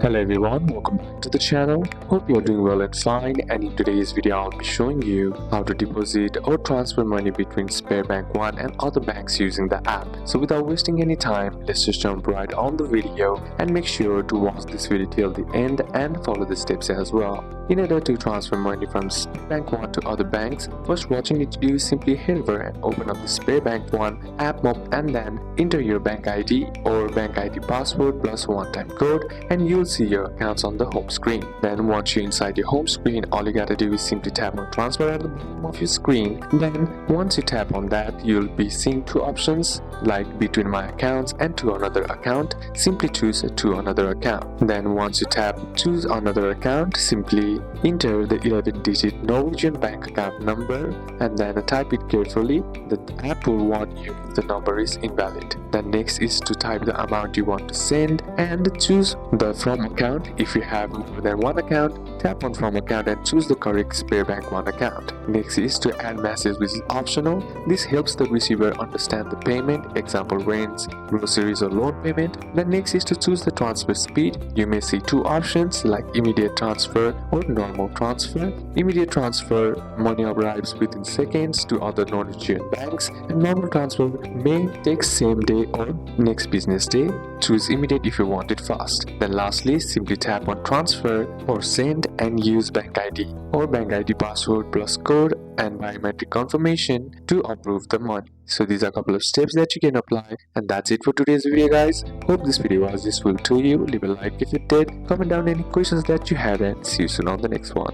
Hello everyone, welcome back to the channel. Hope you're doing well and fine, and in today's video I'll be showing you how to deposit or transfer money between SpareBank 1 and other banks using the app. So without wasting any time, let's just jump right on the video and make sure to watch this video till the end and follow the steps as well. In order to transfer money from SpareBank 1 to other banks, first what you need to do is simply head over and open up the SpareBank 1 app and then enter your bank ID or bank ID password plus one-time code, and you'll see your accounts on the home screen. Then once you're inside your home screen, all you gotta do is simply tap on transfer at the bottom of your screen. Then once you tap on that, you'll be seeing two options like between my accounts and to another account. Simply choose to another account. Then once you tap choose another account, simply enter the 11-digit Norwegian bank account number and then type it carefully. The app will warn you if the number is invalid. Then next is to type the amount you want to send and choose the from account. If you have more than one account, tap on from account and choose the correct SpareBank 1 account. Next is to add message, which is optional. This helps the receiver understand the payment, example rents, groceries or loan payment. Then next is to choose the transfer speed. You may see two options like immediate transfer or normal transfer. Immediate transfer, money arrives within seconds to other Norwegian banks, and normal transfer may take same day or next business day. Choose immediate if you want it fast. Then lastly, simply tap on transfer or send and use bank ID or bank ID password plus code and biometric confirmation to approve the money. So these are a couple of steps that you can apply, and that's it for today's video guys. Hope this video was useful to you. Leave a like if it did, comment down any questions that you had, and see you soon on the next one.